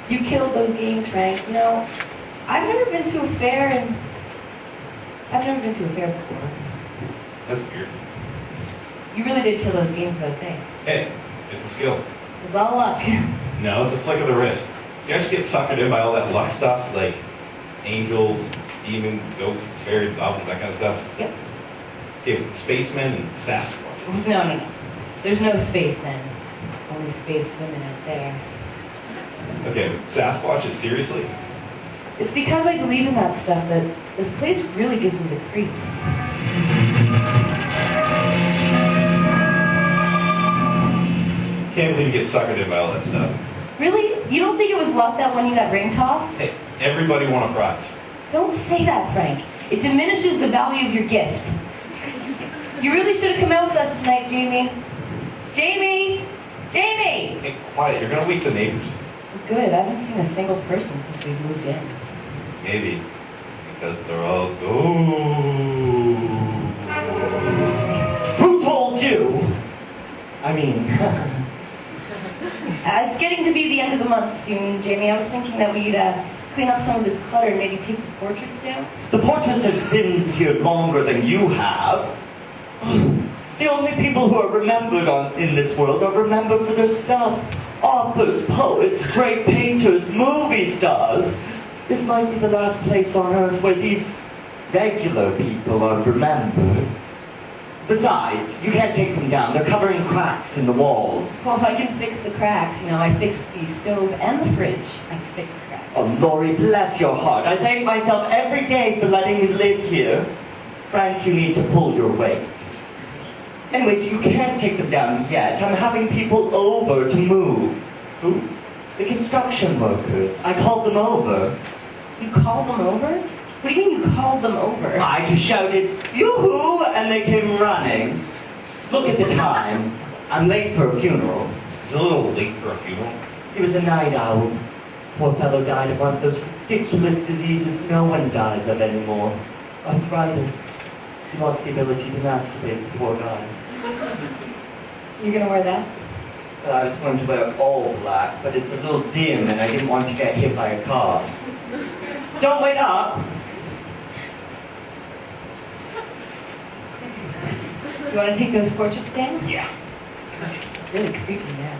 You killed those games, Frank. You know, I've never been to a fair before. That's weird. You really did kill those games, though. Thanks. Hey, it's a skill. It's all luck. No, it's a flick of the wrist. You actually get suckered in by all that luck stuff, like angels, demons, ghosts, fairies, goblins, that kind of stuff. Yep. Okay, spacemen and Sasquatches. No. There's no spacemen. Only space women out there. Okay, but Sasquatches, seriously? It's because I believe in that stuff that this place really gives me the creeps. Can't believe you get suckered in by all that stuff. Really? You don't think it was luck that won you that ring toss? Hey, everybody won a prize. Don't say that, Frank. It diminishes the value of your gift. You really should have come out with us tonight, Jamie. Jamie! Jamie! Hey, quiet, you're gonna wake the neighbors. Good, I haven't seen a single person since we moved in. Maybe. Because they're all ghosts. Who told you? I mean... It's getting to be the end of the month soon, Jamie. I was thinking that we'd clean up some of this clutter and maybe take the portraits down. The portraits have been here longer than you have. The only people who are remembered in this world are remembered for their stuff. Authors, poets, great painters, movie stars. This might be the last place on earth where these regular people are remembered. Besides, you can't take them down. They're covering cracks in the walls. Well, if I can fix the cracks, you know, I fixed the stove and the fridge. I can fix the cracks. Oh, Lori, bless your heart. I thank myself every day for letting you live here. Frank, you need to pull your weight. Anyways, you can't take them down yet. I'm having people over to move. Who? The construction workers. I called them over. You called them over? What do you mean you called them over? I just shouted, yoo-hoo, and they came running. Look at the time. I'm late for a funeral. It's a little late for a funeral. He was a night owl. Poor fellow died of one of those ridiculous diseases no one dies of anymore. Arthritis. He lost the ability to masturbate, the poor guy. You're gonna wear that? I was going to wear all black, but it's a little dim and I didn't want to get hit by a car. Don't wait up! You want to take those portraits down? Yeah. It's really creepy now.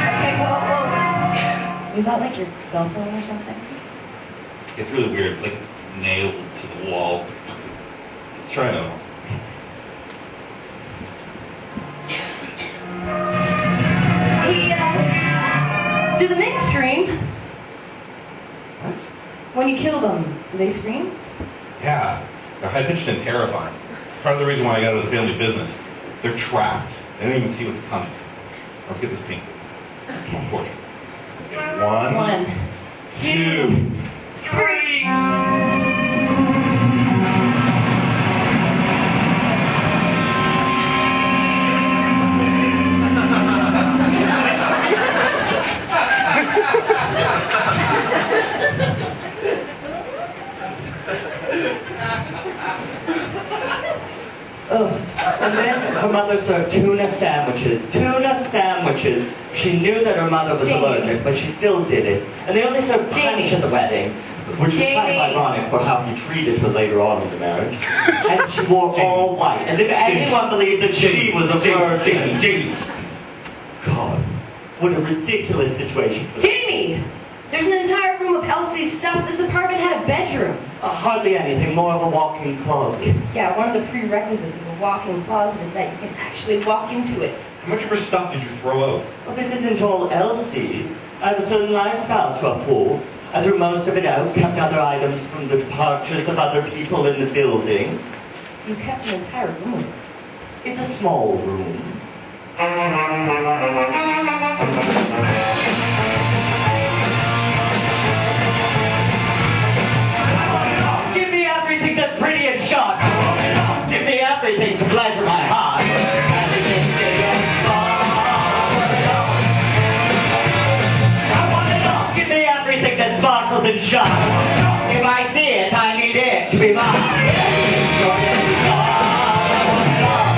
Okay, whoa. Was that like your cell phone or something? It's really weird. It's like it's nailed to the wall. Let's try to. Hey, do the Minks scream? What? When you kill them, do they scream? Yeah. They're high-pitched and terrifying. It's part of the reason why I got out of the family business. They're trapped. They don't even see what's coming. Let's get this painted. Okay. Portrait. Okay, one, 2, 3. And then her mother served tuna sandwiches. Tuna sandwiches. She knew that her mother was allergic, but she still did it. And they only served punch at the wedding, which was kind of ironic for how he treated her later on in the marriage. And she wore all white, as if anyone believed that she was a virgin. God, what a ridiculous situation. Jamie! There's an entire room of Elsie's stuff. This apartment had a bedroom. Hardly anything, more of a walk-in closet. Yeah, one of the prerequisites of a walk-in closet is that you can actually walk into it. How much of her stuff did you throw out? Well, this isn't all Elsie's. I have a certain lifestyle to uphold. I threw most of it out, kept other items from the departures of other people in the building. You kept an entire room. It's a small room. Give me everything that's pretty and sharp. Give me everything to pleasure my heart. Everything big and small. I want it all. Give me everything that sparkles and shines. If I see it, I need it to be mine. Everything short and small. I want it all.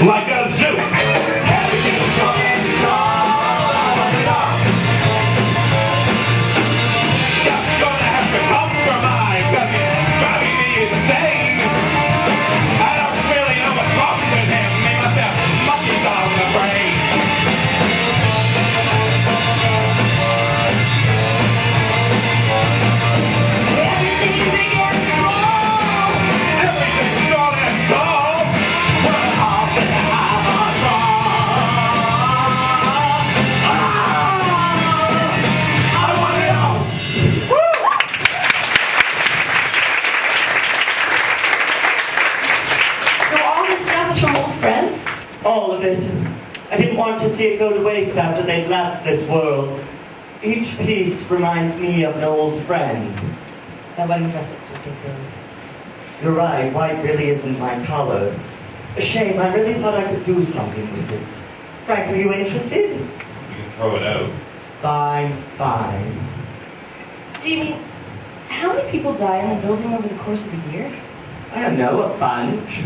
like a zoo. Everything's going on and on. Just gonna have to compromise, 'cause it's driving me insane. I don't really know what's wrong with him. He must have monkeys on the brain. Everything big and small. Everything's gonna solve. We're all gonna have a wrong. I want it all. So all this stuff is from old friends? All of it. I didn't want to see it go to waste after they'd left this world. Each piece reminds me of an old friend. That wedding dress looks ridiculous. You're right, white really isn't my color. A shame, I really thought I could do something with it. Frank, are you interested? You can throw it out. Fine, fine. Jamie, how many people die in the building over the course of the year? I don't know, a bunch.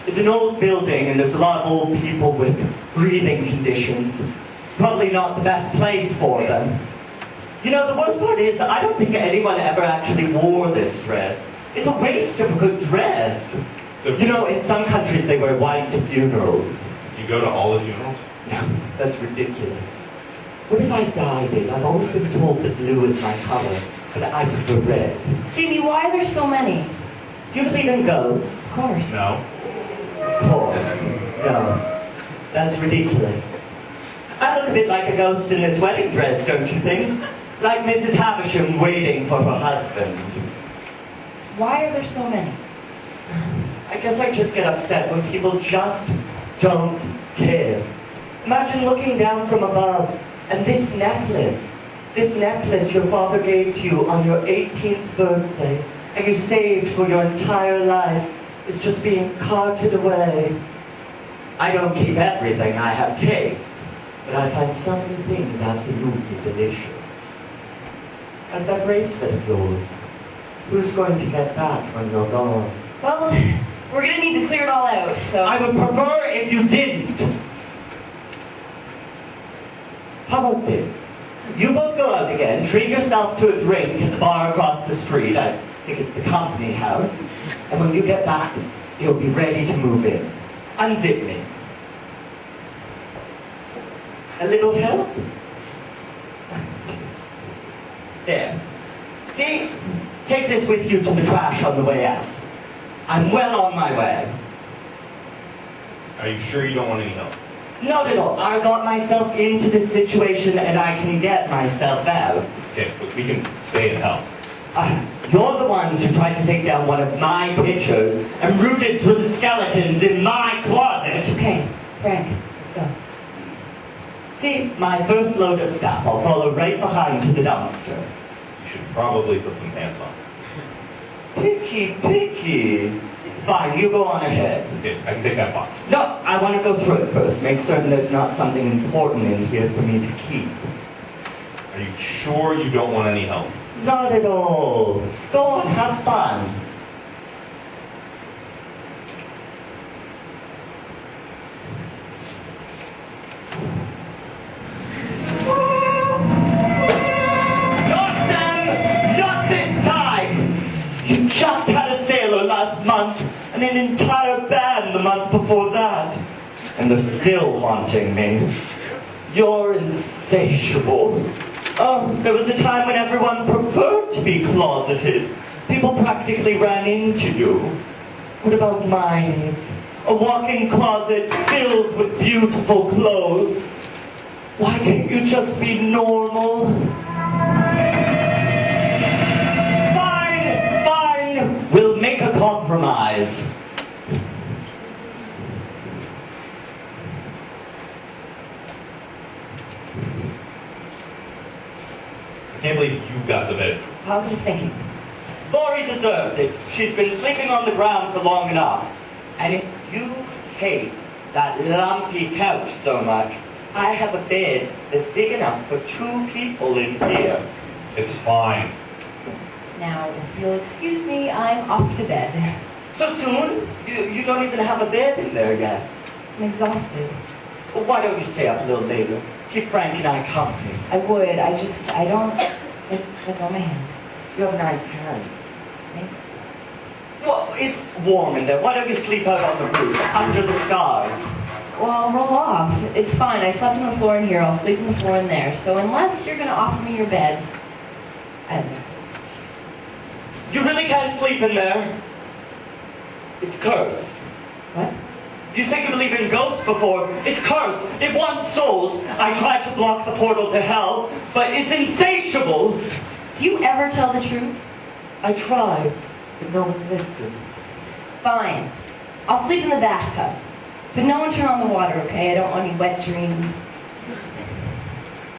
It's an old building and there's a lot of old people with breathing conditions. Probably not the best place for them. You know, the worst part is, I don't think anyone ever actually wore this dress. It's a waste of a good dress. So You know, in some countries they wear white to funerals. you go to all the funerals? No, that's ridiculous. What if I dyed it? I've always been told that blue is my color, but I prefer red. Jamie, why are there so many? Do you believe in ghosts? Of course. No. Of course. No. That's ridiculous. I look a bit like a ghost in this wedding dress, don't you think? Like Mrs. Havisham waiting for her husband. Why are there so many? I guess I just get upset when people just don't care. Imagine looking down from above and this necklace your father gave to you on your 18th birthday and you saved for your entire life is just being carted away. I don't keep everything, I have taste, but I find so many things absolutely delicious. And that bracelet of yours, who's going to get that when you're gone? Well, we're gonna need to clear it all out, so... I would prefer if you didn't. How about this? You both go out again, treat yourself to a drink at the bar across the street. I think it's the company house. And when you get back, you'll be ready to move in. Unzip me. A little help? There. See? Take this with you to the trash on the way out. I'm well on my way. Are you sure you don't want any help? Not at all. I got myself into this situation and I can get myself out. Okay, but we can stay and help. You're the ones who tried to take down one of my pictures and rooted through the skeletons in my closet. Okay, Frank, let's go. See, my first load of stuff. I'll follow right behind to the dumpster. You should probably put some pants on. Picky, picky. Fine, you go on ahead. Okay, I can take that box. No, I want to go through it first. Make certain there's not something important in here for me to keep. Are you sure you don't want any help? Not at all. Go on, have fun. Not them! Not this time! You just had a sailor last month, and an entire band the month before that. And they're still haunting me. You're insatiable. Oh, there was a time when everyone preferred to be closeted. People practically ran into you. What about my needs? A walk-in closet filled with beautiful clothes. Why can't you just be normal? Fine, fine. We'll make a compromise. I can't believe you got the bed. Positive thinking. Lori deserves it. She's been sleeping on the ground for long enough. And if you hate that lumpy couch so much, I have a bed that's big enough for 2 people in here. It's fine. Now, if you'll excuse me, I'm off to bed. So soon? You don't even have a bed in there yet. I'm exhausted. Well, why don't you stay up a little later? Keep Frank and I company. I would. I don't... Let go of my hand. You have nice hands. Thanks. Well, it's warm in there. Why don't you sleep out on the roof, under the stars? Well, I'll roll off. It's fine. I slept on the floor in here. I'll sleep on the floor in there. So unless you're going to offer me your bed, I don't think so. You really can't sleep in there? It's cursed. What? You said you believe in ghosts before. It's cursed. It wants souls. I tried to block the portal to hell, but it's insatiable. Do you ever tell the truth? I try, but no one listens. Fine. I'll sleep in the bathtub. But no one turn on the water, okay? I don't want any wet dreams.